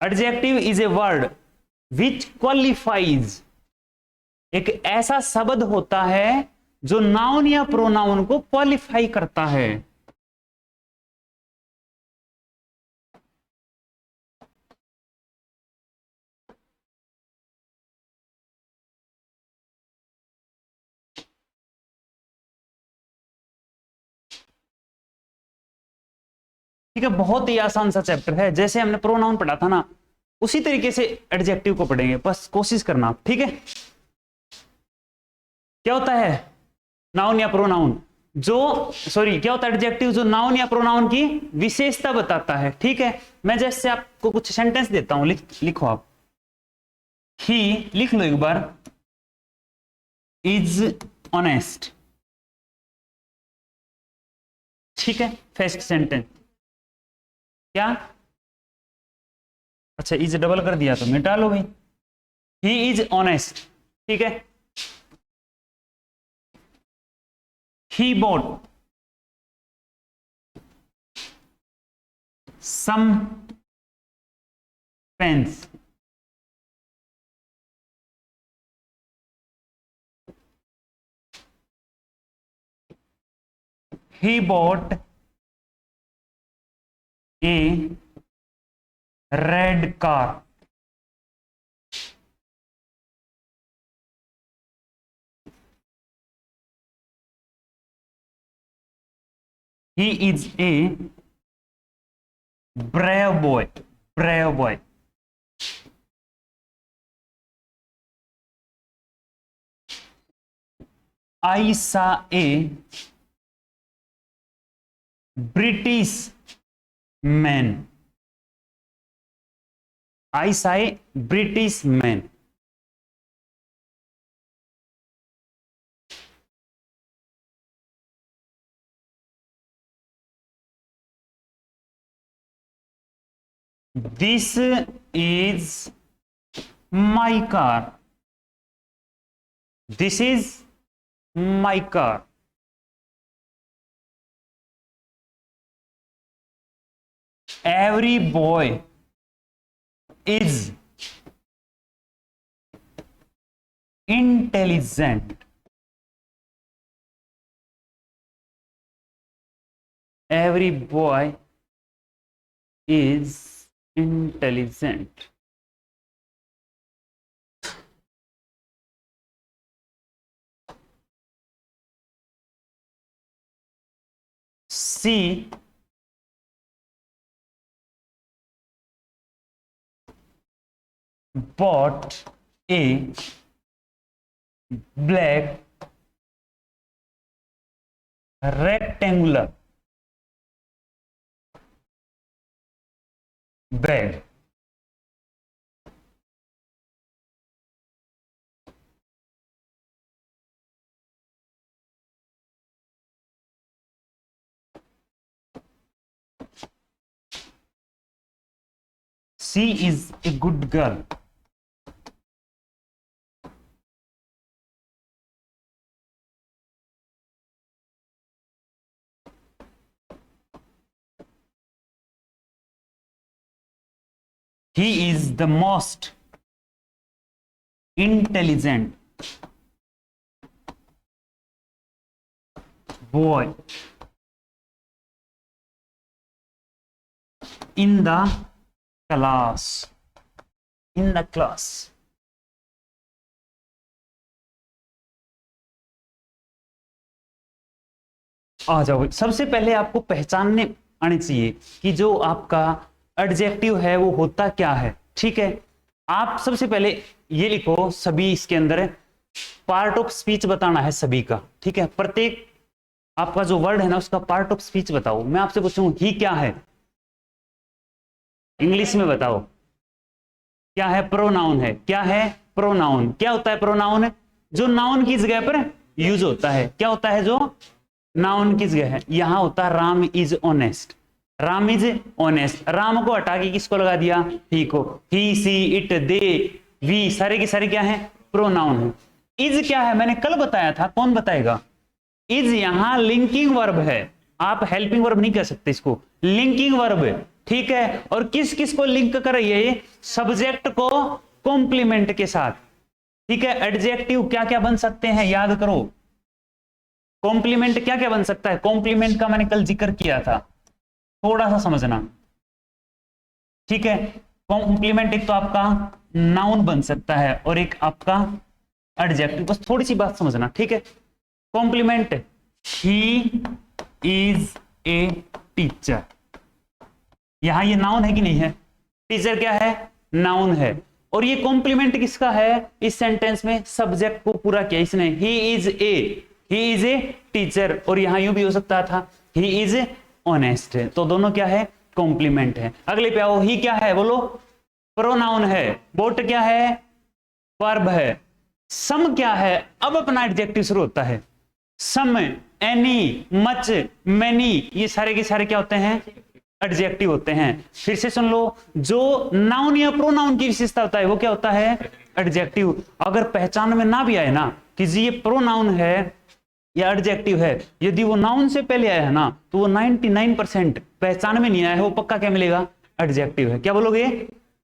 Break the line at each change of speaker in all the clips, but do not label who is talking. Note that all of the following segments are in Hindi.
Adjective is a word which qualifies, एक ऐसा शब्द होता है जो नाउन या प्रोनाउन को क्वालिफाई करता है। ठीक है, बहुत ही आसान सा चैप्टर है, जैसे हमने प्रोनाउन पढ़ा था ना उसी तरीके से एडजेक्टिव को पढ़ेंगे, बस कोशिश करना। ठीक है, क्या होता है नाउन या प्रोनाउन, क्या होता है एडजेक्टिव, जो नाउन या प्रोनाउन की विशेषता बताता है। ठीक है, मैं जैसे आपको कुछ सेंटेंस देता हूं, लिखो आप। ही, लिख लो एक बार, इज ऑनेस्ट। ठीक है, फर्स्ट सेंटेंस क्या, अच्छा इज डबल कर दिया तो मिटा लो भाई, ही इज ऑनेस्ट। ठीक है, he bought some pens. He bought a red car. He is a brave boy. Brave boy. I saw a British man. I saw a British man. This is my car. This is my car. Every boy is intelligent. Every boy is intelligent. She bought a black rectangular bag. She is a good girl. He is the most intelligent boy in the class. In the class. आ जाओ, सबसे पहले आपको पहचानने आनी चाहिए कि जो आपका एडजेक्टिव है वो होता क्या है। ठीक है, आप सबसे पहले ये लिखो, सभी इसके अंदर पार्ट ऑफ स्पीच बताना है सभी का। ठीक है, प्रत्येक आपका जो वर्ड है ना उसका पार्ट ऑफ स्पीच बताओ। मैं आपसे पूछूं ही क्या है, इंग्लिश में बताओ क्या है। प्रोनाउन है। क्या है प्रोनाउन? क्या होता है प्रोनाउन? जो नाउन की जगह पर यूज होता है। क्या होता है जो नाउन की जगह है? यहां होता है Ram is honest. Ram is honest, Ram को हटा के किसको लगा दिया? ही को। ही, सी, इट, दे, वी सारे के सारे क्या है? प्रोनाउन है। इज क्या है? मैंने कल बताया था, कौन बताएगा? इज यहां लिंकिंग वर्ब है, आप हेल्पिंग वर्ब नहीं कह सकते इसको, लिंकिंग वर्ब है। ठीक है, और किस किस को लिंक कर रही है ये? सब्जेक्ट को कॉम्प्लीमेंट के साथ। ठीक है, एडजेक्टिव क्या क्या बन सकते हैं याद करो। कॉम्प्लीमेंट क्या क्या बन सकता है? कॉम्प्लीमेंट का मैंने कल जिक्र किया था, थोड़ा सा समझना। ठीक है, कॉम्प्लीमेंट एक तो आपका नाउन बन सकता है और एक आपका एडजेक्टिव, बस थोड़ी सी बात समझना। ठीक है, complement, he is a teacher, यहां ये नाउन है कि नहीं है? टीचर क्या है? नाउन है। और ये कॉम्प्लीमेंट किसका है? इस सेंटेंस में सब्जेक्ट को पूरा किया इसने, ही इज ए टीचर, और यहां यूं भी हो सकता था ही इज ऑनेस्ट, तो दोनों क्या है? कॉम्प्लीमेंट है। अगले पे आओ, ही क्या है बोलो? प्रोनाउन है। बोट क्या है? वर्ब है। सम क्या है? अब अपना एडजेक्टिव शुरू होता है। सम, एनी, मच, मैनी, ये सारे के सारे क्या होते हैं? एडजेक्टिव होते हैं। फिर से सुन लो, जो नाउन या प्रोनाउन की विशेषता होता है वो क्या होता है? एडजेक्टिव। अगर पहचान में ना भी आए ना कि जी ये प्रोनाउन है या एडजेक्टिव है, यदि वो नाउन से पहले आया है ना तो वो 99% पहचान में नहीं आया है, वो पक्का क्या मिलेगा? एडजेक्टिव है। क्या बोलोगे?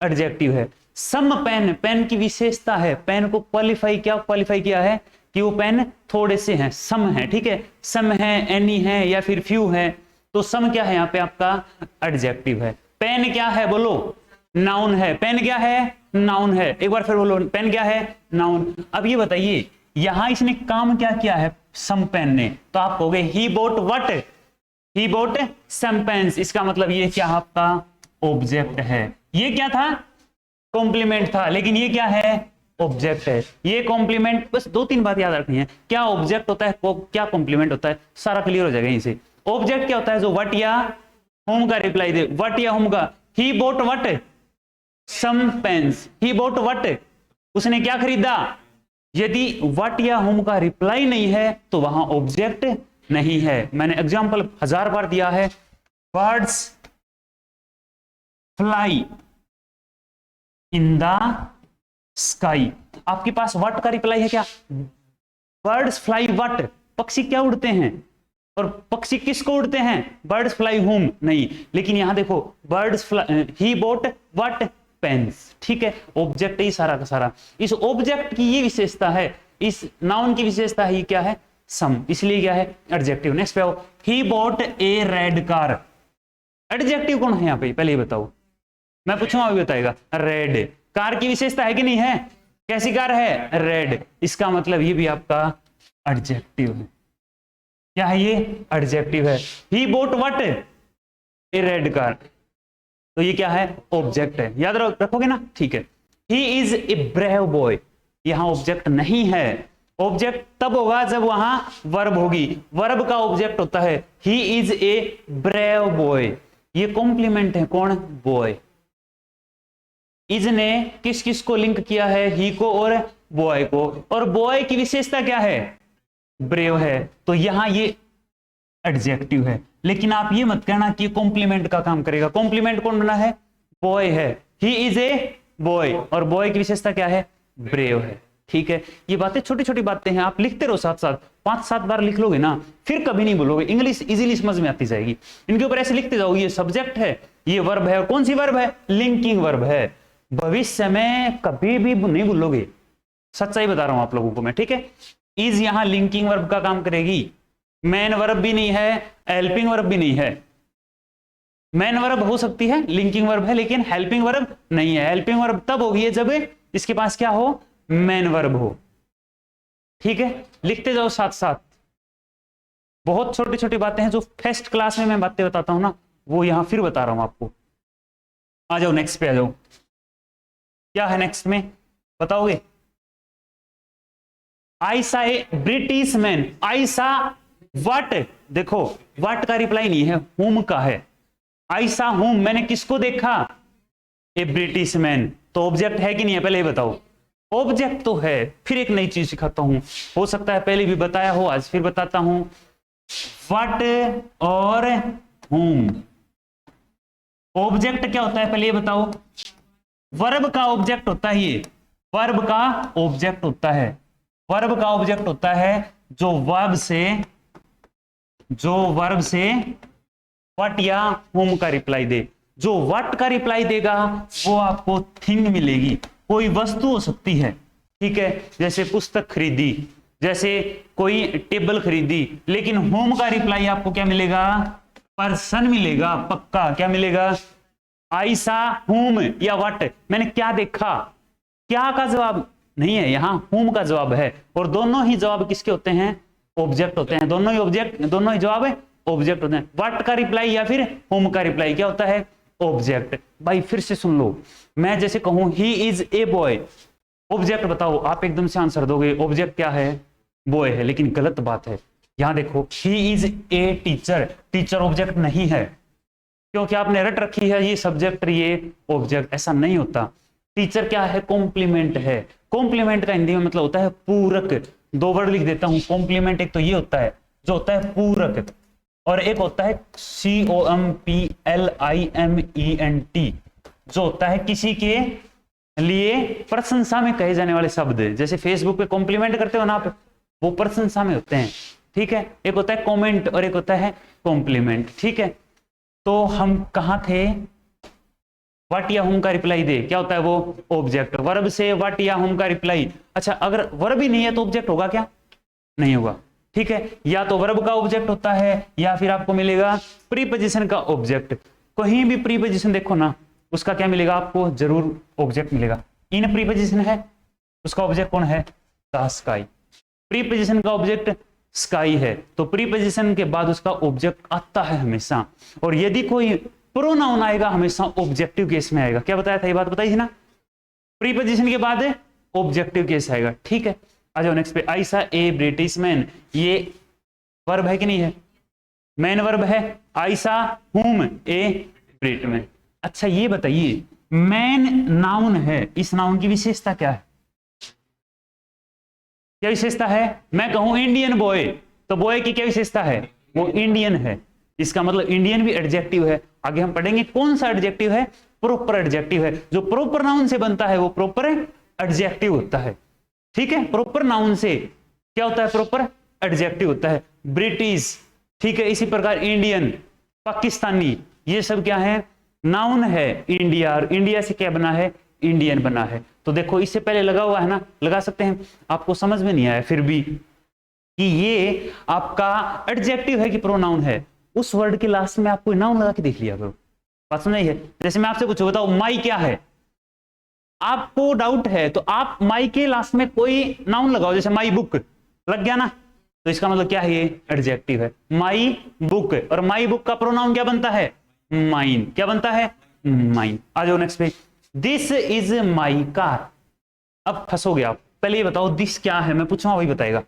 एडजेक्टिव है। सम पेन, पेन की विशेषता है, पेन को क्वालिफाई किया है कि वो पेन थोड़े से हैं, सम है। ठीक है, सम है, एनी है या फिर फ्यू है, तो सम क्या है यहाँ पे? आपका एडजेक्टिव है। पेन क्या है बोलो? नाउन है। पेन क्या है? नाउन है। एक बार फिर बोलो, पेन क्या है? नाउन। अब ये बताइए यहां इसने काम क्या किया है सम पेन ने? तो आप कहोगे he bought what? He bought some pens. इसका मतलब ये क्या आपका ऑब्जेक्ट है। ये क्या था? कॉम्प्लीमेंट था, लेकिन ये क्या है? ऑब्जेक्ट है। ये कॉम्प्लीमेंट, बस दो तीन बात याद रखनी है, क्या ऑब्जेक्ट होता है, क्या कॉम्प्लीमेंट होता है, सारा क्लियर हो जाएगा यहीं से। ऑब्जेक्ट क्या होता है? जो व्हाट या होम का रिप्लाई दे, व्हाट या होम का। He bought what? Some pens. He bought what? उसने क्या खरीदा? यदि व्हाट या होम का रिप्लाई नहीं है तो वहां ऑब्जेक्ट नहीं है। मैंने एग्जांपल 1000 बार दिया है। Birds fly in the sky, आपके पास व्हाट का रिप्लाई है क्या? Birds fly what? पक्षी क्या उड़ते हैं, और पक्षी किसको उड़ते हैं? बर्ड्स फ्लाई होम नहीं। लेकिन यहां देखो, birds fly, he bought what? Pens. ठीक है, ऑब्जेक्ट ही सारा का सारा। इस ऑब्जेक्ट की ये विशेषता है, इस नाउन की विशेषता है, ये क्या है? सम, इसलिए क्या है? एडजेक्टिव। नेक्स्ट पे आओ, he bought A red car. Adjective कौन है यहाँ पे? पहले ये बताओ, मैं पूछूंगा अभी बताएगा। रेड कार की विशेषता है कि नहीं है? कैसी कार है? रेड। इसका मतलब ये भी आपका एडजेक्टिव है। क्या है ये? एडजेक्टिव है। He bought what? A red car, तो ये क्या है? ऑब्जेक्ट है। याद रखोगे ना? ठीक है। He is a brave boy, यहां ऑब्जेक्ट नहीं है। ऑब्जेक्ट तब होगा जब वहां वर्ब होगी। वर्ब का ऑब्जेक्ट होता है he is a brave boy. ये कॉम्प्लीमेंट है। कौन? बॉय। इज ने किस किस को लिंक किया है? ही को और बॉय को। और बॉय की विशेषता क्या है? ब्रेव है, तो यहां ये एडजेक्टिव है। लेकिन आप ये मत कहना कि कॉम्प्लीमेंट का काम करेगा। कॉम्प्लीमेंट कौन बना है? बॉय है। ही इज ए बॉय, और बॉय की विशेषता क्या है? ब्रेव है। ठीक है, ये बातें छोटी छोटी बातें हैं, आप लिखते रहो साथ साथ, 5-7 बार लिख लोगे ना, फिर कभी नहीं बोलोगे, इंग्लिश इजीली समझ में आती जाएगी। इनके ऊपर ऐसे लिखते जाओ, ये सब्जेक्ट है, ये वर्ब है, और कौन सी वर्ब है? लिंकिंग वर्ब है। भविष्य में कभी भी नहीं भूलोगे, सच्चाई बता रहा हूं आप लोगों को मैं। ठीक है, इज यहां लिंकिंग वर्ब का काम करेगी। मेन वर्ब भी नहीं है, हेल्पिंग वर्ब भी नहीं है। मेन वर्ब हो सकती है, लिंकिंग वर्ब है, लेकिन हेल्पिंग वर्ब नहीं है। हेल्पिंग वर्ब तब होगी जब इसके पास क्या हो? मेन वर्ब हो। ठीक है, लिखते जाओ साथ साथ। बहुत छोटी छोटी बातें हैं जो फर्स्ट क्लास में मैं बातें बताता हूं ना, वो यहां फिर बता रहा हूं आपको। आ जाओ नेक्स्ट पे आ जाओ। क्या है नेक्स्ट में बताओगे? आई सा ए ब्रिटिश मैन। आई सा व्हाट? देखो व्हाट का रिप्लाई नहीं है, हुम का है। आई सा हुम, मैंने किसको देखा? ए ब्रिटिश मैन। तो ऑब्जेक्ट है कि नहीं है? पहले ये बताओ। ऑब्जेक्ट तो है। फिर एक नई चीज सिखाता हूं, हो सकता है पहले भी बताया हो, आज फिर बताता हूं। व्हाट और हुम, ऑब्जेक्ट क्या होता है पहले ये बताओ। वर्ब का ऑब्जेक्ट होता है ये, वर्ब का ऑब्जेक्ट होता है। वर्ब का ऑब्जेक्ट होता है जो वर्ब से व्हाट या हुम का रिप्लाई दे। जो व्हाट का रिप्लाई देगा वो आपको थिंग मिलेगी, कोई वस्तु हो सकती है, ठीक है, जैसे पुस्तक खरीदी, जैसे कोई टेबल खरीदी, लेकिन होम का रिप्लाई आपको क्या मिलेगा, पर्सन मिलेगा, पक्का क्या मिलेगा, आई सा होम या व्हाट, मैंने क्या देखा, क्या का जवाब नहीं है, यहां होम का जवाब है, और दोनों ही जवाब किसके होते हैं, ऑब्जेक्ट होते हैं, दोनों ही जवाब है ऑब्जेक्ट होते हैं। व्हाट का रिप्लाई या फिर होम का रिप्लाई क्या होता है, ऑब्जेक्ट। भाई फिर से सुन लो, मैं जैसे कहूं ही इज ए बॉय, ऑब्जेक्ट बताओ, आप एकदम से आंसर दोगे ऑब्जेक्ट क्या है, बॉय है, लेकिन गलत बात है। यहां देखो ही is a teacher, teacher object नहीं है, क्योंकि आपने रट रखी है ये सब्जेक्ट ये ऑब्जेक्ट, ऐसा नहीं होता। टीचर क्या है, कॉम्प्लीमेंट है, कॉम्प्लीमेंट का हिंदी में मतलब होता है पूरक। दो वर्ड लिख देता हूं, कॉम्प्लीमेंट एक तो ये होता है जो होता है पूरक, और एक होता है COMPLIMENT जो होता है किसी के लिए प्रशंसा में कहे जाने वाले शब्द, जैसे फेसबुक पे कॉम्प्लीमेंट करते हो ना आप, वो प्रशंसा में होते हैं, ठीक है। एक होता है कमेंट और एक होता है कॉम्प्लीमेंट, ठीक है। तो हम कहां थे, व्हाट या होम का रिप्लाई दे, क्या होता है वो ऑब्जेक्ट, वर्ब से व्हाट या होम का रिप्लाई। अच्छा अगर वर्ब ही नहीं है तो ऑब्जेक्ट होगा क्या, नहीं होगा, ठीक है। या तो वर्ब का ऑब्जेक्ट होता है या फिर आपको मिलेगा प्रीपोजिशन का ऑब्जेक्ट। कहीं भी प्रीपोजिशन देखो ना, उसका क्या मिलेगा आपको, जरूर ऑब्जेक्ट मिलेगा। इन प्रीपोजिशन है, उसका ऑब्जेक्ट कौन है, द स्काई। प्रीपोजिशन का ऑब्जेक्ट स्काई है, तो प्रीपोजिशन के बाद उसका ऑब्जेक्ट आता है हमेशा। और यदि कोई प्रोनाउन आएगा हमेशा ऑब्जेक्टिव केस में आएगा, क्या बताया था, ये बात बताई थी ना, प्रीपोजिशन के बाद ऑब्जेक्टिव केस आएगा, ठीक है। आ जाओ नेक्स्ट पे, आई सा ए ब्रिटिश मैन, ये वर्ब है कि नहीं है, मैन वर्ब है, आई सा हुम ए ब्रिट मैन। अच्छा ये बताइए, मैन नाउन है, इस नाउन की विशेषता क्या है, क्या विशेषता है, मैं कहूं इंडियन बॉय, तो बॉय की क्या विशेषता है, वो इंडियन है, इसका मतलब इंडियन भी एडजेक्टिव है। आगे हम पढ़ेंगे कौन सा एडजेक्टिव है, प्रॉपर एडजेक्टिव है, जो प्रॉपर नाउन से बनता है वो प्रॉपर एडजेक्टिव होता है, ठीक है। प्रॉपर नाउन से क्या होता है, प्रॉपर एडजेक्टिव होता है। ब्रिटिश, ठीक है, इसी प्रकार इंडियन, पाकिस्तानी, ये सब क्या है, नाउन है। इंडिया, और इंडिया से क्या बना है, इंडियन बना है। तो देखो इससे पहले लगा हुआ है ना, लगा सकते हैं, आपको समझ में नहीं आया फिर भी कि ये आपका एडजेक्टिव है कि प्रोनाउन है, उस वर्ड के लास्ट में आप कोई नाउन लगा के देख लिया करो, बात समझ आई है। जैसे मैं आपसे पूछूं, बताओ माई क्या है, आपको डाउट है तो आप माई के लास्ट में कोई नाउन लगाओ, जैसे माई बुक लग गया ना, तो इसका मतलब क्या है, ये एडजेक्टिव है, माई बुक। और माई बुक का प्रोनाउन क्या बनता है, माइन, क्या बनता है, माइन। आ जाओ नेक्स्ट पे, दिस इज माई कार। अब फंसोगे आप, पहले ये बताओ दिस क्या है, मैं पूछूंगा वही बताएगा।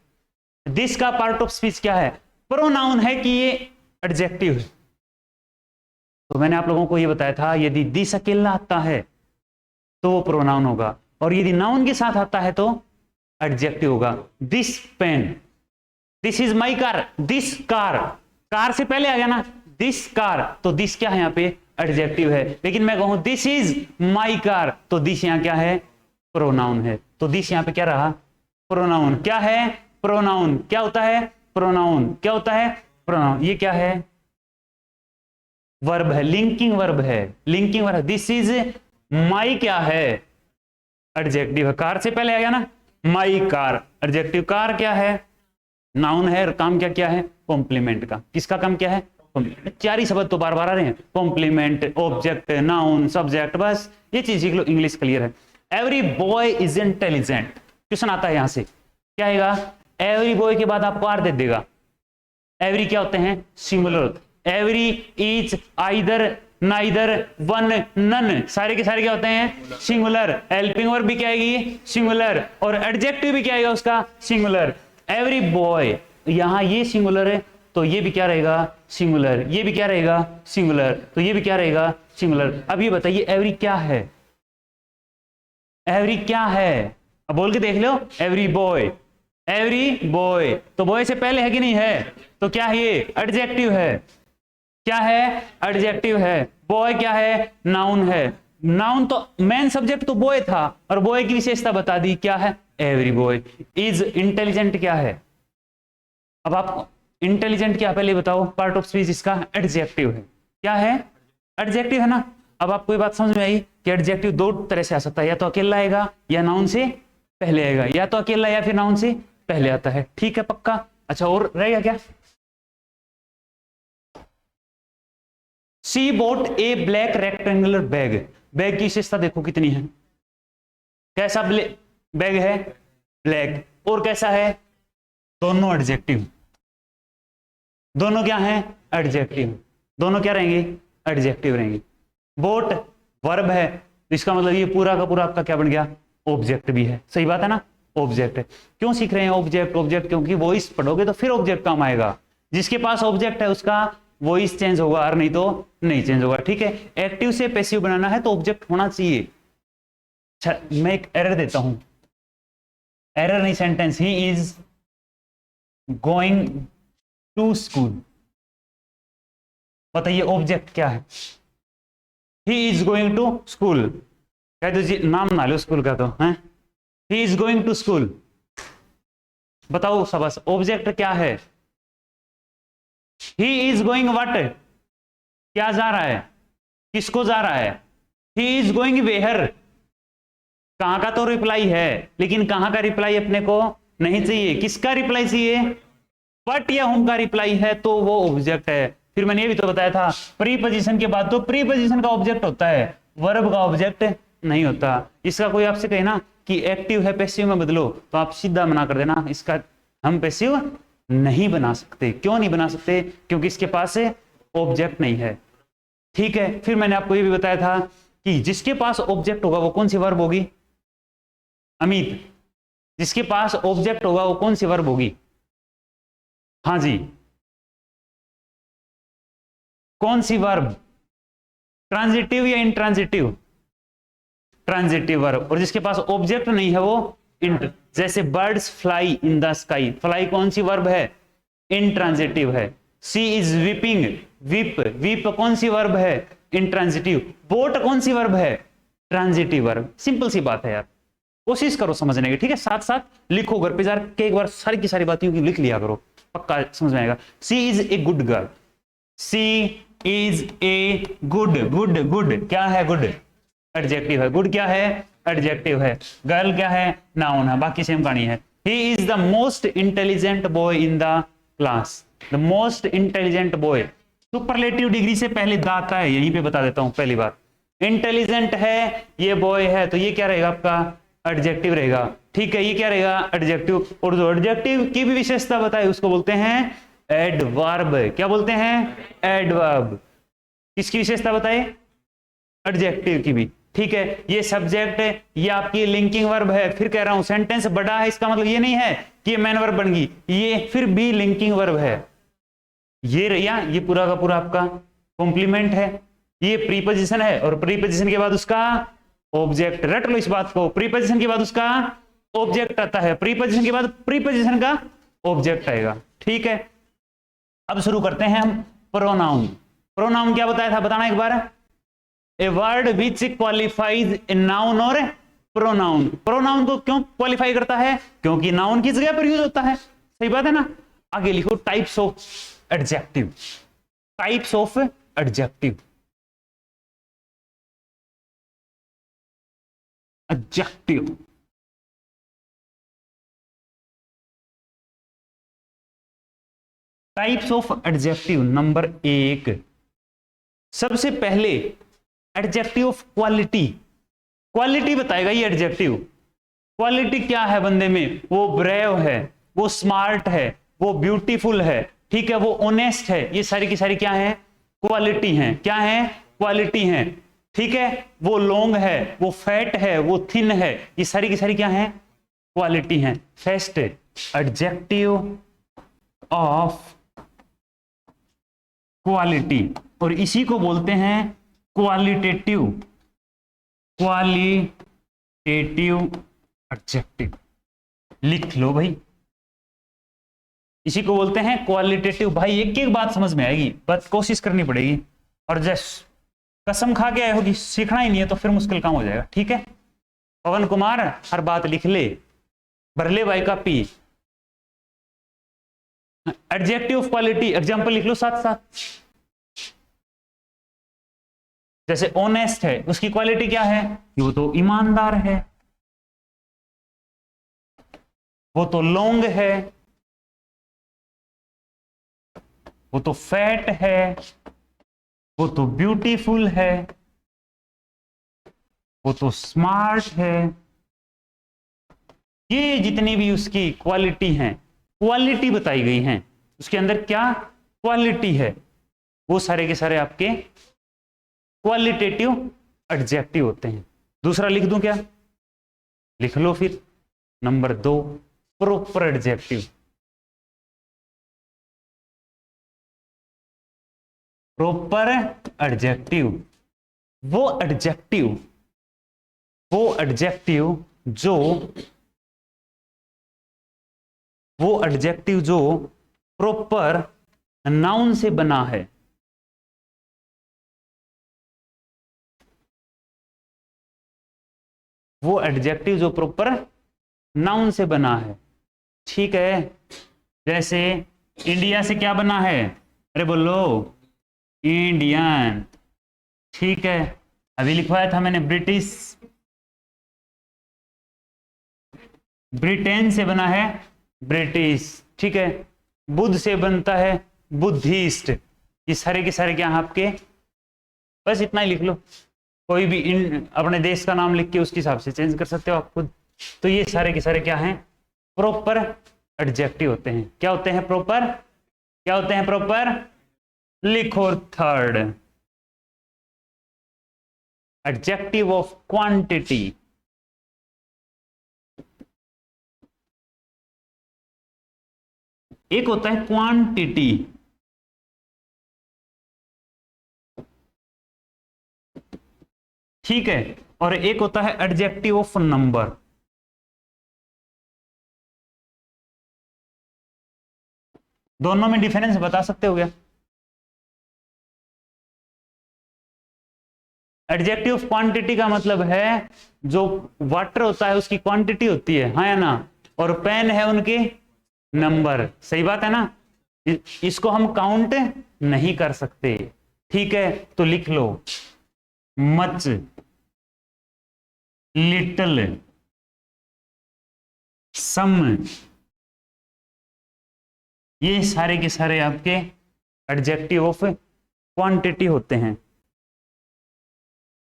दिस का पार्ट ऑफ स्पीच क्या है, प्रोनाउन है कि ये एडजेक्टिव है। तो मैंने आप लोगों को ये बताया था, यदि दिस अकेला आता है तो वो प्रोनाउन होगा, और यदि नाउन के साथ आता है तो एडजेक्टिव होगा। This pen, this is my car, this car, car से पहले आ गया ना, दिस कार, तो दिस क्या है यहाँ पे, एडजेक्टिव है। लेकिन मैं कहूं दिस इज माई कार, तो दिस यहाँ क्या है, प्रोनाउन है। तो दिस यहाँ पे क्या रहा, प्रोनाउन। क्या है, प्रोनाउन। क्या होता है, प्रोनाउन। क्या होता है, प्रोनाउन। ये क्या है, वर्ब है, लिंकिंग वर्ब है, लिंकिंग वर्ब। दिस इज माई क्या है, एडजेक्टिव है, कार से पहले आ गया ना, माई कार, एडजेक्टिव। कार क्या है, नाउन है, और काम क्या क्या है, कॉम्प्लीमेंट का। किसका काम क्या है, चार ही शब्द तो बार बार आ रहे हैं, कॉम्प्लीमेंट, ऑब्जेक्ट, नाउन, सब्जेक्ट, बस ये चीज सीख लो, इंग्लिश क्लियर है। Every boy is intelligent, question आता है यहां से, क्या आएगा, एवरी बॉय के बाद आपको आर दे देगा। एवरी क्या होते हैं, singular. Every, each, either, neither, one, none, सारे के सारे क्या होते हैं, सिंगुलर। हेल्पिंग वर्ब भी क्या आएगी, सिंगुलर, और एडजेक्टिव भी क्या आएगा उसका, सिंगुलर। एवरी बॉय, यहां ये सिंगुलर है तो ये भी क्या रहेगा, सिंगुलर। ये भी क्या रहेगा, सिंगुलर, तो ये भी क्या रहेगा, सिंगुलर। अब ये बताइए एवरी क्या है, एवरी क्या है, अब बोल के देख लो, एवरी बॉय, एवरी बॉय, तो बॉय से पहले है कि नहीं है, तो क्या है, ये एडजेक्टिव है। क्या है, एडजेक्टिव है। बॉय क्या है, नाउन है। नाउन तो मेन सब्जेक्ट तो बॉय था, और बॉय की विशेषता बता दी, क्या है, एवरी बॉय। इज इंटेलिजेंट क्या है, अब आप इंटेलिजेंट क्या, पहले बताओ, पार्ट ऑफ स्पीच इसका एडजेक्टिव है। क्या है, एडजेक्टिव है ना, अब आपको ये बात समझ में आई कि एडजेक्टिव दो तरह से आ सकता है, या तो अकेला आएगा या नाउन से पहले आएगा, या तो अकेला या फिर नाउन से पहले आता है। ठीक है, पक्का। अच्छा, और रहेगा क्या? सी बोट ए ब्लैक रेक्टेंगुलर बैग। बैग की विशेषता देखो कितनी है। कैसा बैग है? ब्लैक। और कैसा है? दोनों एडजेक्टिव। दोनों क्या है? एडजेक्टिव। दोनों क्या रहेंगे? एडजेक्टिव रहेंगे। बोट वर्ब है, तो इसका मतलब ये पूरा का पूरा आपका क्या बन गया? ऑब्जेक्ट भी है। सही बात है ना? ऑब्जेक्ट है। क्यों सीख रहे हैं ऑब्जेक्ट? ऑब्जेक्ट क्योंकि वॉइस पढ़ोगे तो फिर ऑब्जेक्ट काम आएगा। जिसके पास ऑब्जेक्ट है उसका वॉइस चेंज होगा, और नहीं तो नहीं चेंज होगा। ठीक है, एक्टिव से पैसिव बनाना है तो ऑब्जेक्ट होना चाहिए। अच्छा, मैं एक एरर देता हूं, एरर नहीं sentence. He is going to school. बताइए ऑब्जेक्ट क्या है? He is going to school. कह दो जी, नाम ना लो स्कूल का तो है। He is going to school. बताओ सबस, ऑब्जेक्ट क्या है? He is going what? क्या जा रहा है? किसको जा रहा है? He is going where. कहां का तो रिप्लाई है, लेकिन कहां का रिप्लाई अपने को नहीं चाहिए। किसका रिप्लाई चाहिए? व्हाट या होम का रिप्लाई है तो वो ऑब्जेक्ट है। फिर मैंने ये भी तो बताया था, प्रीपोजिशन के बाद तो प्रीपोजिशन का ऑब्जेक्ट होता है, वर्ब का ऑब्जेक्ट नहीं होता। इसका कोई आपसे कहे ना कि एक्टिव है पैसिव में बदलो, तो आप सीधा मना कर देना, इसका हम पैसिव नहीं बना सकते। क्यों नहीं बना सकते? क्योंकि इसके पास ऑब्जेक्ट नहीं है। ठीक है, फिर मैंने आपको ये भी बताया था कि जिसके पास ऑब्जेक्ट होगा वो कौन सी वर्ब होगी? अमित, जिसके पास ऑब्जेक्ट होगा वो कौन सी वर्ब होगी? हाँ जी, कौन सी वर्ब? ट्रांजिटिव या इंट्रांजिटिव? Transitive verb. और जिसके पास ऑब्जेक्ट नहीं है वो इंट। जैसे birds fly in the sky, fly कौन सी वर्ब है? इंट्रांजिटिव है। सी इज वीपिंग, वीप, वीप कौन सी वर्ब है? इंट्रांजिटिव। बोट कौन सी वर्ब है? Transitive verb. सिंपल सी बात है यार, कोशिश करो समझने की। ठीक है, साथ साथ लिखो घर पे जार के, एक बार सारी की सारी बातें लिख लिया करो, पक्का समझ में आएगा। She is a good girl. She is a good, good good क्या है? गुड एडजेक्टिव है। गुड क्या है? एडजेक्टिव है। गर्ल क्या है? नाउन है। बाकी सेम कहानी है। He is the most intelligent boy in the class. The most intelligent boy, superlative degree से पहले द आता है, यहीं पे बता देता हूं पहली बार। इंटेलिजेंट है, ये बॉय है, तो ये क्या रहेगा आपका? एडजेक्टिव रहेगा। ठीक है, ये क्या रहेगा? एडजेक्टिव। और जो एडजेक्टिव की भी विशेषता बताए उसको बोलते हैं एडवर्ब। क्या बोलते हैं? एडवर्ब। किसकी विशेषता बताए? एडजेक्टिव की भी। ठीक है, ये सब्जेक्ट है, ये आपकी लिंकिंग वर्ब है। फिर कह रहा हूं सेंटेंस बड़ा है, इसका मतलब ये नहीं है कि ये मेन वर्ब बन गई, ये फिर भी लिंकिंग वर्ब है। ये रहा, ये पूरा का पूरा आपका कॉम्प्लीमेंट है। ये प्रीपोजिशन है, और प्रीपोजिशन के बाद उसका ऑब्जेक्ट। रट लो इस बात को, प्रीपोजिशन के बाद उसका ऑब्जेक्ट आता है, प्रीपोजिशन के बाद प्रीपोजिशन का ऑब्जेक्ट आएगा। ठीक है, अब शुरू करते हैं हम प्रोनाउन। प्रोनाउन क्या बताया था, बताना एक बार। A word which qualifies a noun और प्रोनाउन। प्रोनाउन को क्यों क्वालिफाई करता है? क्योंकि नाउन की जगह पर यूज होता है। सही बात है ना? आगे लिखो types of adjective. Types of adjective. Adjective, types of adjective. Number 1, सबसे पहले एडजेक्टिव ऑफ क्वालिटी। क्वालिटी बताएगा ये एडजेक्टिव। क्वालिटी क्या है बंदे में? वो ब्रेव है, वो स्मार्ट है, वो ब्यूटीफुल है, ठीक है, वो ऑनेस्ट है। ये सारी की सारी क्या है? क्वालिटी है। क्या है? क्वालिटी है। ठीक है, वो लॉन्ग है, वो फैट है, वो थिन है, ये सारी की सारी क्या है? क्वालिटी है। फर्स्ट एडजेक्टिव ऑफ क्वालिटी, और इसी को बोलते हैं क्वालिटेटिव। Qualitative adjective. लिख लो भाई, इसी को बोलते हैं क्वालिटेटिव। भाई एक एक बात समझ में आएगी, बस कोशिश करनी पड़ेगी। और जैसे कसम खा के आए होगी, सीखना ही नहीं है तो फिर मुश्किल काम हो जाएगा। ठीक है, पवन कुमार हर बात लिख ले, भर ले भाई copy. Adjective of quality, example लिख लो साथ साथ। जैसे ऑनेस्ट है, उसकी क्वालिटी क्या है? वो तो ईमानदार है। वो तो लॉन्ग है, वो तो फैट है, वो तो ब्यूटीफुल है, वो तो स्मार्ट है। ये जितनी भी उसकी क्वालिटी हैं, क्वालिटी बताई गई हैं, उसके अंदर क्या क्वालिटी है, वो सारे के सारे आपके क्वालिटेटिव एडजेक्टिव होते हैं। दूसरा लिख दूं क्या? लिख लो फिर, number 2, proper adjective. Proper adjective वो एडजेक्टिव जो प्रॉपर नाउन से बना है। वो एडजेक्टिव जो प्रॉपर नाउन से बना है। ठीक है, जैसे इंडिया से क्या बना है? अरे बोलो, इंडियन। ठीक है, अभी लिखवाया था मैंने ब्रिटिश। ब्रिटेन से बना है ब्रिटिश। ठीक है, बुद्ध से बनता है बुद्धिस्ट। ये सारे के सारे क्या आपके, बस इतना ही लिख लो। कोई भी अपने देश का नाम लिख के उसके हिसाब से चेंज कर सकते हो आप खुद। तो ये सारे के सारे क्या हैं? प्रॉपर एडजेक्टिव होते हैं। क्या होते हैं? प्रॉपर। क्या होते हैं? प्रॉपर। लिखो थर्ड, एडजेक्टिव ऑफ क्वांटिटी। एक होता है क्वांटिटी, ठीक है, और एक होता है एडजेक्टिव ऑफ नंबर। दोनों में डिफरेंस बता सकते हो क्या? एडजेक्टिव ऑफ क्वांटिटी का मतलब है जो वाटर होता है उसकी क्वांटिटी होती है, हाँ या ना, और पेन है उनके नंबर। सही बात है ना? इसको हम काउंट नहीं कर सकते। ठीक है, तो लिख लो मच, लिटल, सम। ये सारे के सारे आपके एडजेक्टिव ऑफ क्वांटिटी होते हैं।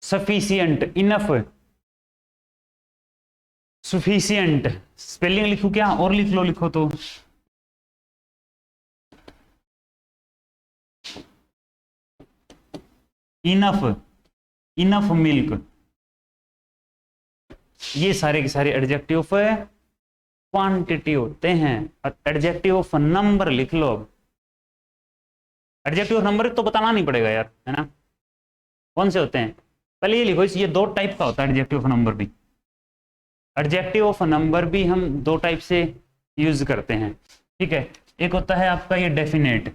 Sufficient, enough, sufficient. स्पेलिंग लिखूं क्या और लिख लो? लिखो तो इनफ, इनफ मिल्क। ये सारे के सारे एडजेक्टिव ऑफ क्वांटिटी होते हैं। एडजेक्टिव ऑफ नंबर लिख लो। एडजेक्टिव ऑफ नंबर तो बताना नहीं पड़ेगा यार, है ना? कौन से होते हैं? पहले ये लिखो, ये 2 टाइप का होता है एडजेक्टिव ऑफ नंबर भी। एडजेक्टिव ऑफ नंबर भी हम 2 टाइप से यूज करते हैं। ठीक है, एक होता है आपका ये डेफिनेट,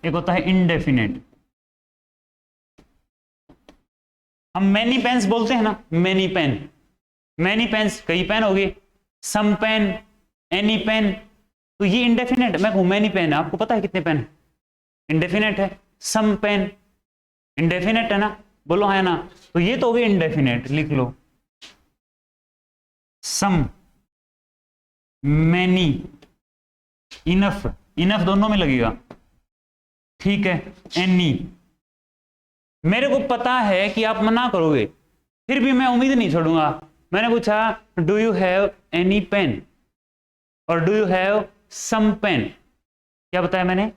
एक होता है इनडेफिनेट। हम मैनी पेन्स बोलते हैं ना, मैनी पेन, मैनी पेन्स, कई पेन हो गए, सम पेन, एनी पेन। तो ये इंडेफिनेट, मैं कहूं मैनी पेन, आपको पता है कितने पेन है? इंडेफिनेट है। सम पेन इंडेफिनेट है ना, बोलो है ना? तो ये तो हो गई इंडेफिनेट, लिख लो सम, मैनी, इनफ, इनफ दोनों में लगेगा। ठीक है, एनी। मेरे को पता है कि आप मना करोगे, फिर भी मैं उम्मीद नहीं छोड़ूंगा। मैंने पूछा do you have any pen और do you have some pen, क्या बताया मैंने?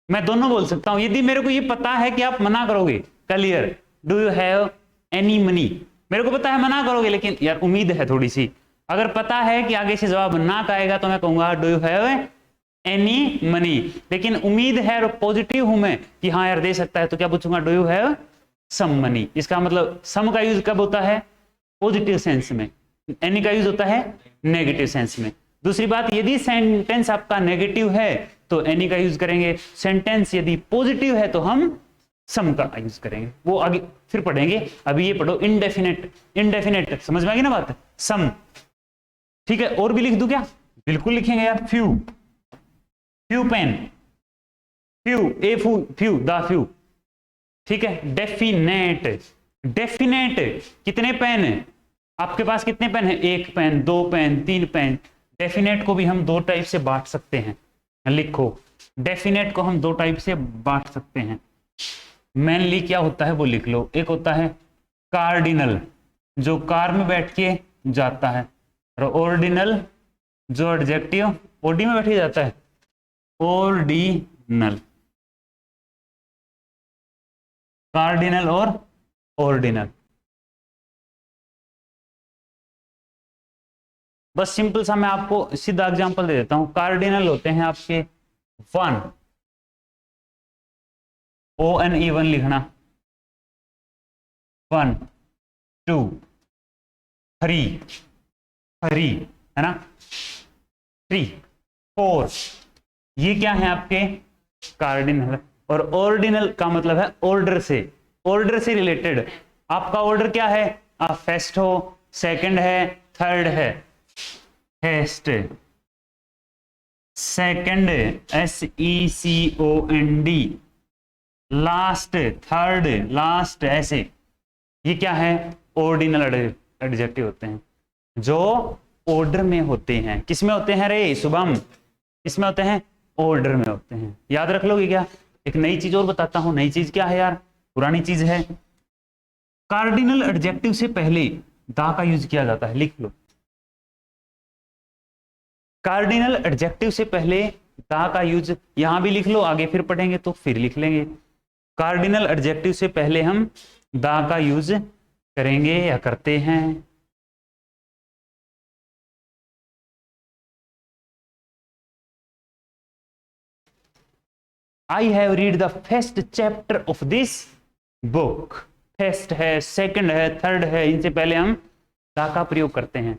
मैं दोनों बोल सकता हूं यदि मेरे को ये पता है कि आप मना करोगे। Clear? Do you have any money, मेरे को पता है मना करोगे, लेकिन यार उम्मीद है थोड़ी सी। अगर पता है कि आगे से जवाब ना का आएगा तो मैं कहूंगा do you have any money, लेकिन उम्मीद है और पॉजिटिव हूं मैं कि हाँ यार दे सकता है, तो क्या पूछूंगा? Do you have some money. इसका मतलब सम का यूज कब होता है? पॉजिटिव सेंस में। एनी का यूज होता है नेगेटिव सेंस में। दूसरी बात, यदि सेंटेंस आपका नेगेटिव है तो एनी का यूज करेंगे, सेंटेंस यदि पॉजिटिव है तो हम सम का यूज करेंगे। वो आगे फिर पढ़ेंगे, अभी ये पढ़ो इनडेफिनेट। इनडेफिनेट समझ में आ गई ना बात? सम। ठीक है, और भी लिख दूं क्या? बिल्कुल लिखेंगे यार। Few, few pen, few, a few, the few, ठीक है। डेफिनेट, डेफिनेट कितने पेन है आपके पास, कितने पेन है, एक पेन, दो पेन, तीन पेन। डेफिनेट को भी हम दो टाइप से बांट सकते हैं, लिखो, डेफिनेट को हम दो टाइप से बांट सकते हैं। मेनली क्या होता है वो लिख लो, एक होता है कार्डिनल जो कार में बैठ के जाता है, और ऑर्डिनल जो एडजेक्टिव ओडी में बैठ के जाता है, ऑर्डिनल, कार्डिनल और ऑर्डिनल। बस सिंपल सा मैं आपको सीधा एग्जांपल दे देता हूं। कार्डिनल होते हैं आपके 1, ONE लिखना, 1 2 3 3 है ना, 3 4, ये क्या है आपके कार्डिनल। और ऑर्डिनल का मतलब है ऑर्डर से, ऑर्डर से रिलेटेड। आपका ऑर्डर क्या है, आप फर्स्ट हो, सेकंड है, थर्ड है, first, second SECOND, last, third, last, ऐसे। ये क्या है, ऑर्डिनल एडजेक्टिव होते हैं जो ऑर्डर में होते हैं। किस में होते हैं रे शुभम, किसमें होते हैं, ऑर्डर में होते हैं। याद रख लोगे क्या। एक नई चीज और बताता हूं, नई चीज क्या है यार, पुरानी चीज है। कार्डिनल एडजेक्टिव से पहले दा का यूज किया जाता है, लिख लो। कार्डिनल एडजेक्टिव से पहले दा का यूज, यहां भी लिख लो, आगे फिर पढ़ेंगे तो फिर लिख लेंगे। कार्डिनल एडजेक्टिव से पहले हम दा का यूज करेंगे या करते हैं। I have read the first chapter of this book. First है, सेकंड है, थर्ड है, इनसे पहले हम दा का प्रयोग करते हैं।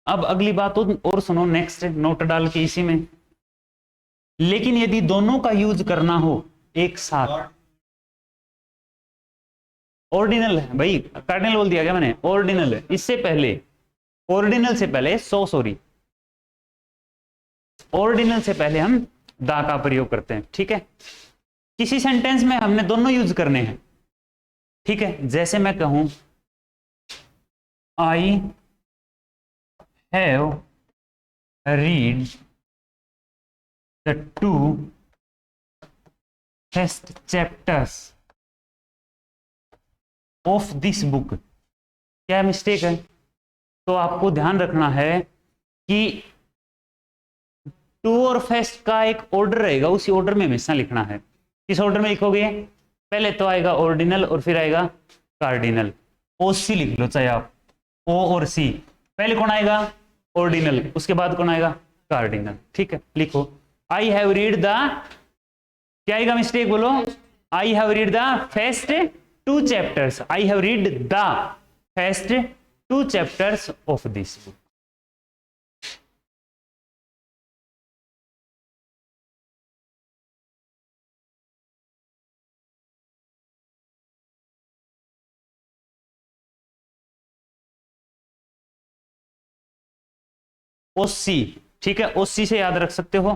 अब अगली बात और सुनो, नेक्स्ट नोट डाल के इसी में। लेकिन यदि दोनों का यूज करना हो एक साथ, ऑर्डिनल है भाई, कार्डिनल बोल दिया क्या मैंने, ऑर्डिनल है, इससे पहले, ऑर्डिनल से पहले, सॉरी, ऑर्डिनल से पहले हम दा का प्रयोग करते हैं, ठीक है। किसी सेंटेंस में हमने दोनों यूज करने हैं, ठीक है। जैसे मैं कहूं I have read the 2 first chapters of this book, क्या मिस्टेक है। तो आपको ध्यान रखना है कि टू और फर्स्ट का एक ऑर्डर रहेगा, उसी ऑर्डर में हमेशा लिखना है। किस ऑर्डर में लिखोगे, पहले तो आएगा ऑर्डिनल और फिर आएगा कार्डिनल। OC लिख लो चाहे आप, O और C, पहले कौन आएगा, ऑर्डिनल, उसके बाद कौन आएगा, कार्डिनल, ठीक है। लिखो आई हैव रीड द, क्या आएगा मिस्टेक बोलो, I have read the first 2 chapters, I have read the first 2 chapters of this book. OC, ठीक है, OC से याद रख सकते हो,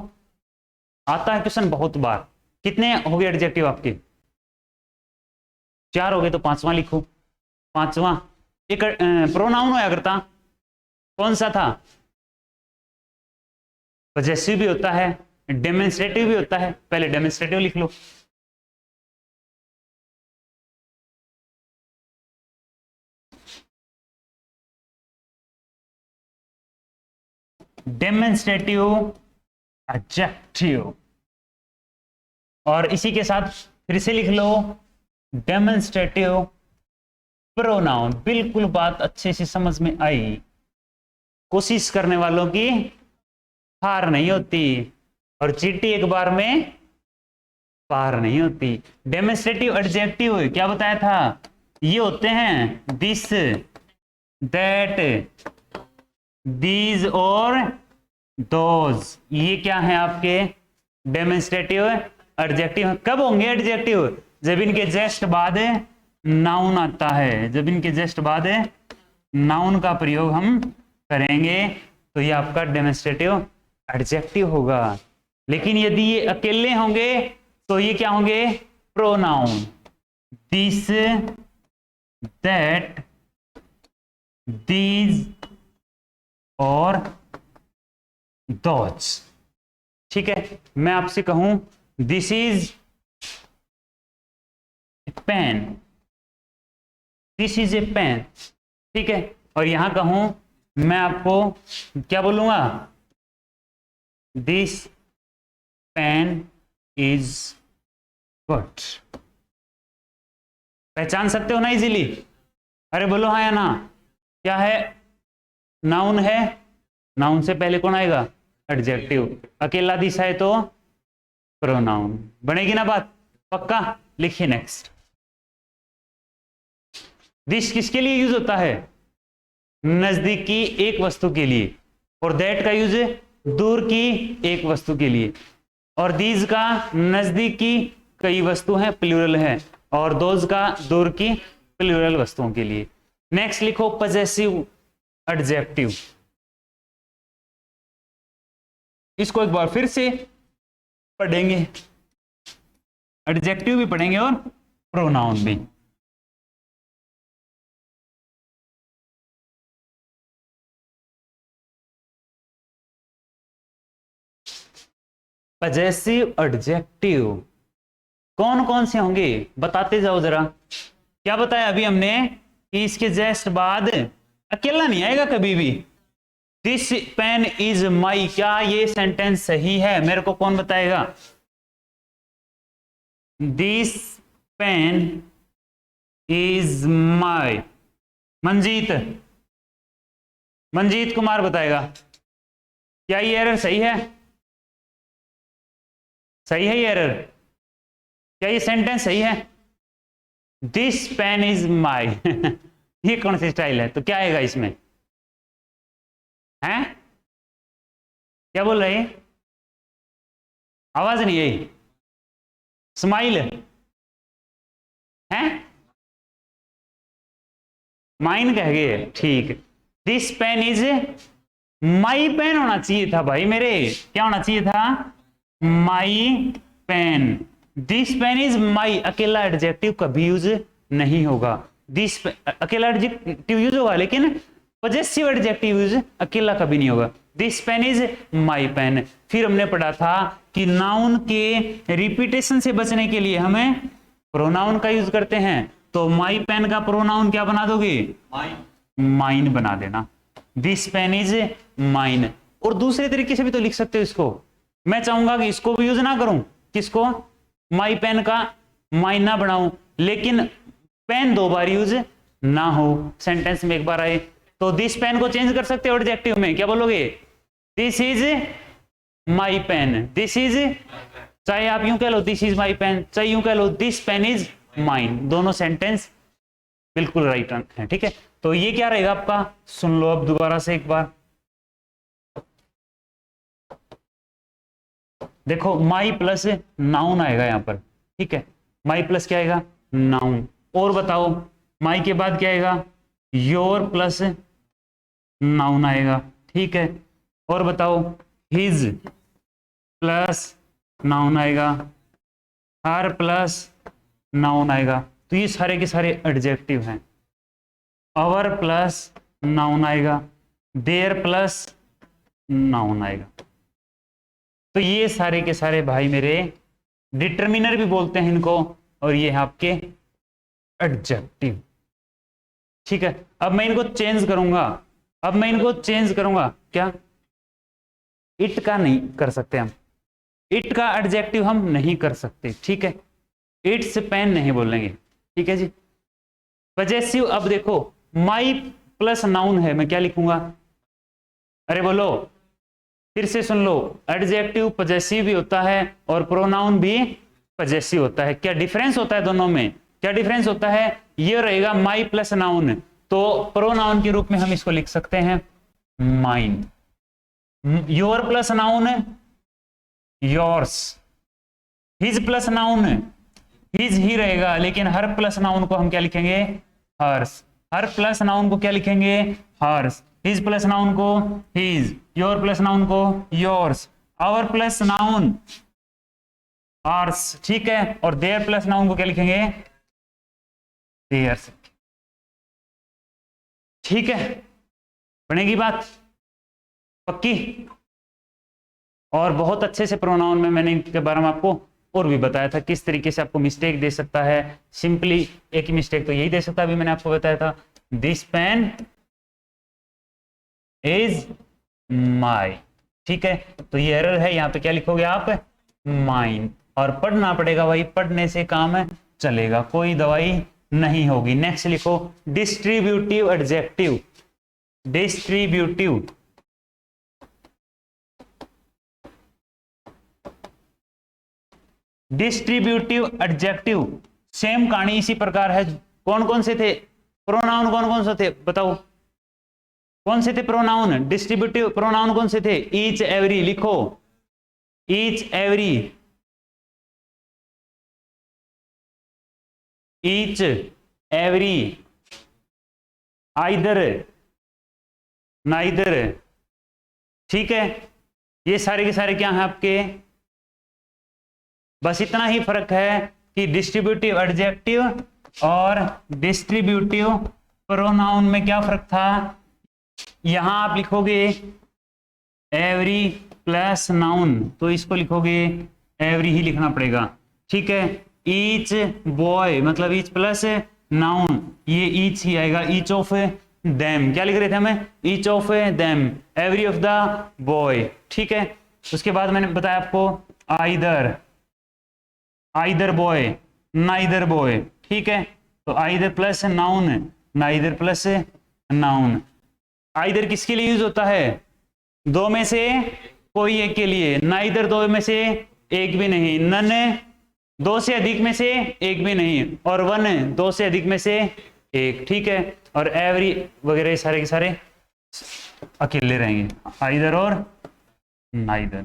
आता है क्वेश्चन बहुत बार। कितने हो गए एडजेक्टिव आपके, 4 हो गए, तो 5वां लिखो। 5वां एक प्रोनाउन होया करता, कौन सा था, पजेसिव भी होता है, डेमोन्स्ट्रेटिव भी होता है, पहले डेमोन्स्ट्रेटिव लिख लो। डेमोन्स्ट्रेटिव एडजेक्टिव, और इसी के साथ फिर से लिख लो डेमोन्स्ट्रेटिव प्रोनाउन। बिल्कुल बात अच्छे से समझ में आई। कोशिश करने वालों की हार नहीं होती, और चींटी एक बार में पार नहीं होती। डेमोन्स्ट्रेटिव एडजेक्टिव क्या बताया था, ये होते हैं दिस, दैट, दीज और दोज। ये क्या है आपके डेमोन्स्ट्रेटिव एडजेक्टिव। कब होंगे एडजेक्टिव, जब इनके जस्ट बाद नाउन आता है, जब इनके जस्ट बाद नाउन का प्रयोग हम करेंगे तो ये आपका डेमोन्स्ट्रेटिव एडजेक्टिव होगा। लेकिन यदि ये अकेले होंगे तो ये क्या होंगे? प्रोनाउन। दिस, दैट, दीज और दोज। ठीक है, मैं आपसे कहूं this is pen, this is a pen, ठीक है, और यहां कहूं मैं आपको क्या बोलूंगा? This pen is good. पहचान सकते हो ना इजीली? अरे बोलो हाँ या ना। क्या है? नाउन है, नाउन से पहले कौन आएगा? एडजेक्टिव। अकेला दिस है तो प्रोनाउन। बनेगी ना बात? पक्का? लिखिए नेक्स्ट। दिस किसके लिए यूज होता है? नजदीकी एक वस्तु के लिए। और दैट का यूज दूर की एक वस्तु के लिए। और दीज का नजदीकी कई वस्तु हैं, प्लूरल है। और दोज का दूर की प्लूरल वस्तुओं के लिए। नेक्स्ट लिखो पजेसिव एडजेक्टिव। इसको एक बार फिर से पढ़ेंगे, एडजेक्टिव भी पढ़ेंगे और प्रोनाउन भी। पजेसिव एडजेक्टिव कौन कौन से होंगे बताते जाओ जरा। क्या बताया अभी हमने कि इसके जस्ट बाद अकेला नहीं आएगा कभी भी। दिस पेन इज माई, क्या ये सेंटेंस सही है? मेरे को कौन बताएगा? This pen is my. Manjit, Manjit Kumar बताएगा। क्या ये एरर सही है? सही है ये एरर? क्या ये सेंटेंस सही है? दिस पेन इज माई ये कौन सी स्टाइल है? तो क्या आएगा इसमें? हैं? क्या बोल रहे हैं? आवाज नहीं आई। स्माइल है? माइन कह गए, ठीक। This pen is my pen होना चाहिए था भाई मेरे। क्या होना चाहिए था? My pen. This pen is my, अकेला एडजेक्टिव कभी यूज नहीं होगा। दिस अकेला एडजेक्टिव यूज होगा लेकिन पजेसिव एडजेक्टिव यूज अकेला कभी नहीं होगा। This pen is my pen. फिर हमने पढ़ा था कि नाउन के रिपीटेशन से बचने के लिए हमें प्रोनाउन का यूज करते हैं। तो माई पेन का प्रोनाउन क्या बना दोगे? माइन बना देना। This pen is mine. और दूसरे तरीके से भी तो लिख सकते हो इसको। मैं चाहूंगा कि इसको भी यूज ना करूं। किसको? माई पेन का माइन ना बनाऊं, लेकिन पेन दो बार यूज ना हो, सेंटेंस में एक बार आए। तो दिस पेन को चेंज कर सकते हो एडजेक्टिव में। क्या बोलोगे? This is my pen. This is, चाहे आप यूं कह लो दिस इज माई पेन, चाहे यूं कह लो दिस पेन इज माइन, दोनों सेंटेंस बिल्कुल राइट है। ठीक है, तो ये क्या रहेगा आपका? सुन लो अब दोबारा से एक बार। देखो माई प्लस नाउन आएगा यहां पर। ठीक है, माई प्लस क्या आएगा? नाउन। और बताओ माई के बाद क्या आएगा? योर प्लस नाउन आएगा। ठीक है, और बताओ हिज प्लस नाउन आएगा, हर प्लस नाउन आएगा। तो ये सारे के सारे एडजेक्टिव हैं। अवर प्लस नाउन आएगा, देयर प्लस नाउन आएगा। तो ये सारे के सारे भाई मेरे डिटर्मिनर भी बोलते हैं इनको, और ये आपके एडजेक्टिव। ठीक है, अब मैं इनको चेंज करूंगा। अब मैं इनको चेंज करूंगा। क्या? इट का नहीं कर सकते हम, इट का एडजेक्टिव हम नहीं कर सकते। ठीक है, इट्स पेन नहीं बोलेंगे। ठीक है जी। पजेसिव, अब देखो माई प्लस नाउन है, मैं क्या लिखूंगा? अरे बोलो, फिर से सुन लो। एडजेक्टिव पजेसिव भी होता है और प्रोनाउन भी पजेसिव होता है। क्या डिफरेंस होता है दोनों में? क्या डिफरेंस होता है? ये रहेगा माई प्लस नाउन, तो प्रोनाउन के रूप में हम इसको लिख सकते हैं mine. Your plus noun yours, his plus noun his he रहेगा, लेकिन हर प्लस नाउन को हम क्या लिखेंगे? हर्स। हर प्लस नाउन को क्या लिखेंगे? हर्स। हिज प्लस नाउन को हिज, योर प्लस नाउन को yours, our plus noun ours, ठीक है। और देयर प्लस नाउन को क्या लिखेंगे, देयर्स, ठीक है। बनेगी बात पक्की। और बहुत अच्छे से प्रोनाउन में मैंने इनके बारे में आपको और भी बताया था किस तरीके से आपको मिस्टेक दे सकता है। सिंपली एक ही मिस्टेक तो यही दे सकता है, अभी मैंने आपको बताया था, दिस पेन इज माई, ठीक है। तो ये एरर है, यहाँ पे क्या लिखोगे आप, माइन। और पढ़ना पड़ेगा भाई, पढ़ने से काम चलेगा, कोई दवाई नहीं होगी। नेक्स्ट लिखो distributive adjective, distributive, distributive adjective same कहानी इसी प्रकार है। कौन कौन से थे प्रोनाउन, कौन कौन से थे बताओ, कौन से थे प्रोनाउन, डिस्ट्रीब्यूटिव प्रोनाउन कौन से थे, ईच एवरी लिखो, each every, each every, either, neither, ठीक है। ये सारे के सारे क्या हैं आपके, बस इतना ही फर्क है कि डिस्ट्रीब्यूटिव एडजेक्टिव और डिस्ट्रीब्यूटिव प्रोनाउन में क्या फर्क था। यहां आप लिखोगे एवरी प्लस नाउन, तो इसको लिखोगे एवरी ही लिखना पड़ेगा, ठीक है। ईच बॉय मतलब ईच प्लस नाउन, ये ईच ही आएगा, ईच ऑफ देम, क्या लिख रहे थे हमें, each of them, every of the boy, ठीक है। उसके बाद मैंने बताया आपको either, either boy, neither boy, ठीक है। तो either plus noun, neither plus noun. Either किसके लिए यूज होता है, दो में से कोई एक के लिए, नाइदर दो में से एक भी नहीं, नन दो से अधिक में से एक भी नहीं, और वन दो से अधिक में से एक, ठीक है। और एवरी वगैरह सारे के सारे अकेले रहेंगे, आइदर और नाइदर।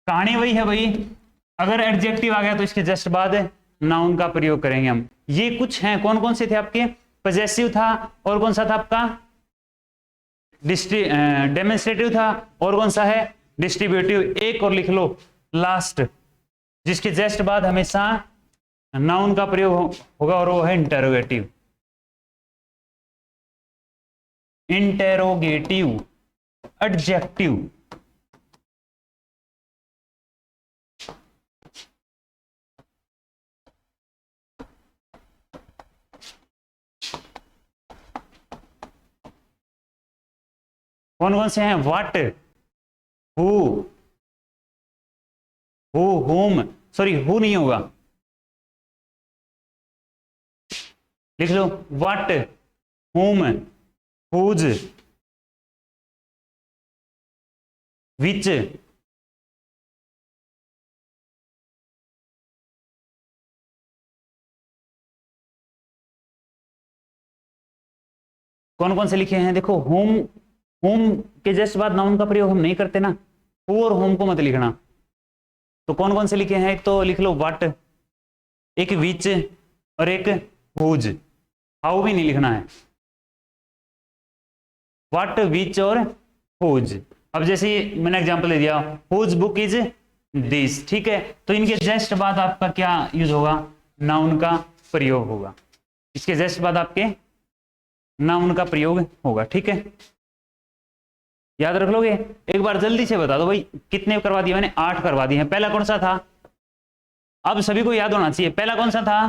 कहानी वही है भाई, अगर एडजेक्टिव आ गया तो इसके जस्ट बाद नाउन का प्रयोग करेंगे हम। ये कुछ हैं, कौन कौन से थे आपके, पजेसिव था, और कौन सा था आपका डेमोन्स्ट्रेटिव था, और कौन सा है डिस्ट्रीब्यूटिव। एक और लिख लो लास्ट, जिसके जस्ट बाद हमेशा नाउन का प्रयोग होगा, और वो है इंटेरोगेटिव, इंटेरोगेटिव एडजेक्टिव। कौन कौन से हैं, what, who, home, sorry who नहीं होगा, लिख लो व्हाट, होम, हुज, विच, कौन कौन से लिखे हैं, देखो होम, होम के जस्ट बाद नाउन का प्रयोग हम नहीं करते ना, हु और होम को मत लिखना। तो कौन कौन से लिखे हैं, एक तो लिख लो व्हाट, एक विच, और एक हुज। हाउ भी नहीं लिखना है, व्हाट, विच और हुज। अब जैसे मैंने एग्जांपल दे दिया, हुज बुक इज दिस, ठीक है। तो इनके जस्ट बाद आपका क्या यूज होगा, नाउन का प्रयोग होगा, इसके जस्ट बाद आपके नाउन का प्रयोग होगा, ठीक है। याद रख लोगे, एक बार जल्दी से बता दो भाई, कितने करवा दिए मैंने, 8 करवा दिए हैं। पहला कौन सा था, अब सभी को याद होना चाहिए, पहला कौन सा था,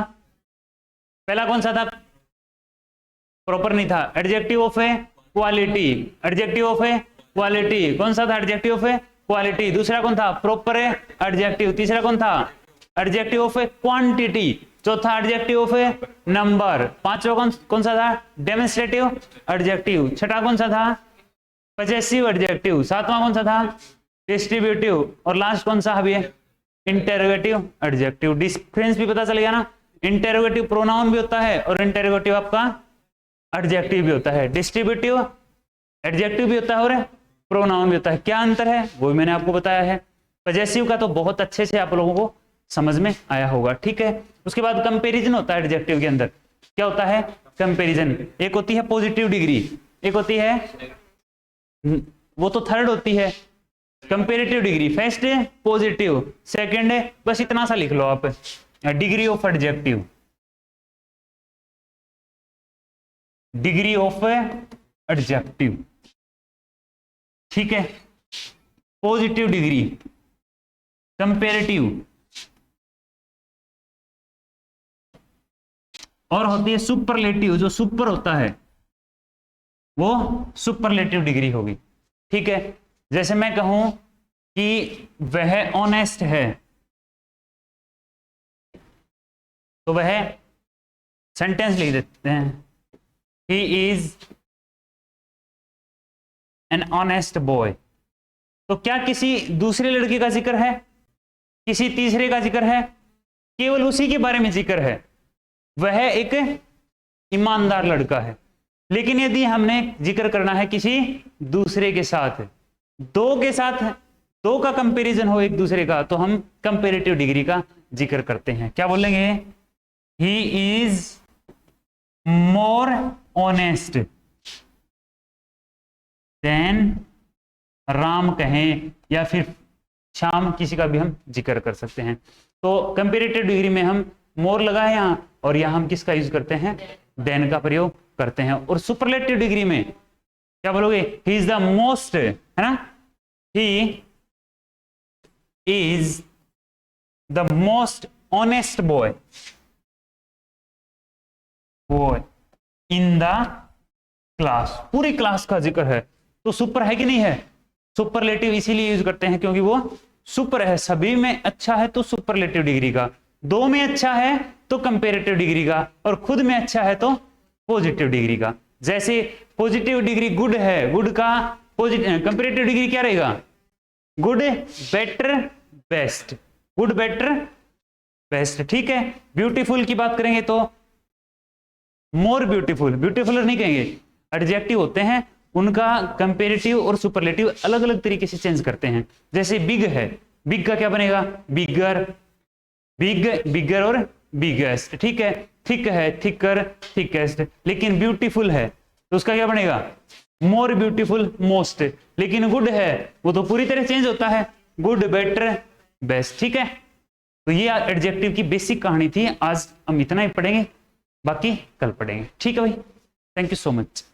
पहला कौन सा था, प्रॉपर नहीं था, adjective of A quality, adjective of A quality, कौन सा था, एडजेक्टिव ऑफ ए क्वालिटी। दूसरा कौन था, प्रॉपर एडजेक्टिव। तीसरा कौन था, एडजेक्टिव ऑफ ए क्वांटिटी। चौथा एडजेक्टिव ऑफ ए नंबर। पांचवा कौन सा था, डेमोन्स्ट्रेटिव एडजेक्टिव। छठा कौन सा था, पजेसिव एडजेक्टिव। सातवां कौन सा था, डिस्ट्रीब्यूटिव। और लास्ट कौन सा है, इंटेरोगेटिव एडजेक्टिव। डिफरेंस भी पता चलेगा ना, इंटेरोगेटिव प्रोनाउन भी होता है और इंटेरोगेटिव आपका एडजेक्टिव भी होता है, डिस्ट्रीब्यूटिव एडजेक्टिव भी होता है और प्रोनाउन भी होता है। क्या अंतर है वो मैंने आपको बताया है। पजेसिव का तो बहुत अच्छे से आप लोगों को समझ में आया होगा, ठीक है। उसके बाद कंपैरिजन होता है एडजेक्टिव के अंदर। क्या होता है, कंपैरिजन। एक होती है पॉजिटिव डिग्री, एक होती है, वो तो थर्ड होती है, comparative degree first positive, second बस इतना सा लिख लो आप, degree of adjective, degree of adjective, ठीक है। पॉजिटिव डिग्री, कंपेरेटिव, और होती है सुपरलेटिव, जो सुपर होता है वो सुपरलेटिव डिग्री होगी, ठीक है। जैसे मैं कहूं कि वह ऑनेस्ट है, तो वह सेंटेंस लिख देते हैं, he is an honest boy. तो क्या किसी दूसरे लड़के का जिक्र है, किसी तीसरे का जिक्र है, केवल उसी के बारे में जिक्र है, वह एक ईमानदार लड़का है। लेकिन यदि हमने जिक्र करना है किसी दूसरे के साथ, दो के साथ, दो का कंपैरिजन हो एक दूसरे का, तो हम कंपैरेटिव डिग्री का जिक्र करते हैं। क्या बोलेंगे? He is more honest than Ram कहें, या फिर श्याम, किसी का भी हम जिक्र कर सकते हैं। तो कंपैरेटिव डिग्री में हम मोर लगा है यहां, और यहां हम किसका यूज करते हैं? देन का प्रयोग करते हैं। और सुपरलेटिव डिग्री में क्या बोलोगे? ही इज द मोस्ट, है ना, he is the most honest boy in the class, पूरी क्लास का जिक्र है, तो सुपर है कि नहीं है? सुपरलेटिव इसीलिए यूज करते हैं क्योंकि वो सुपर है, सभी में अच्छा है तो सुपरलेटिव डिग्री का, दो में अच्छा है तो कंपैरेटिव डिग्री का, और खुद में अच्छा है तो पॉजिटिव डिग्री का। जैसे पॉजिटिव डिग्री गुड है, गुड का कंपैरेटिव डिग्री क्या रहेगा? Good, better, best, good, better, best, ठीक है। ब्यूटीफुल की बात करेंगे तो मोर ब्यूटीफुल, ब्यूटीफुलर नहीं कहेंगे, एडजेक्टिव होते हैं, उनका कंपैरेटिव और सुपरलेटिव अलग अलग तरीके से चेंज करते हैं। जैसे बिग है, बिग का क्या बनेगा? बिगर, बिग, बिगर और बिगेस्ट, ठीक है। थिक है, थिकर, थिकेस्ट। लेकिन ब्यूटीफुल है तो उसका क्या बनेगा? More beautiful, most. लेकिन गुड है वो तो पूरी तरह चेंज होता है, गुड, बेटर, बेस्ट, ठीक है। तो ये एडजेक्टिव की बेसिक कहानी थी। आज हम इतना ही पढ़ेंगे, बाकी कल पढ़ेंगे, ठीक है भाई। Thank you so much.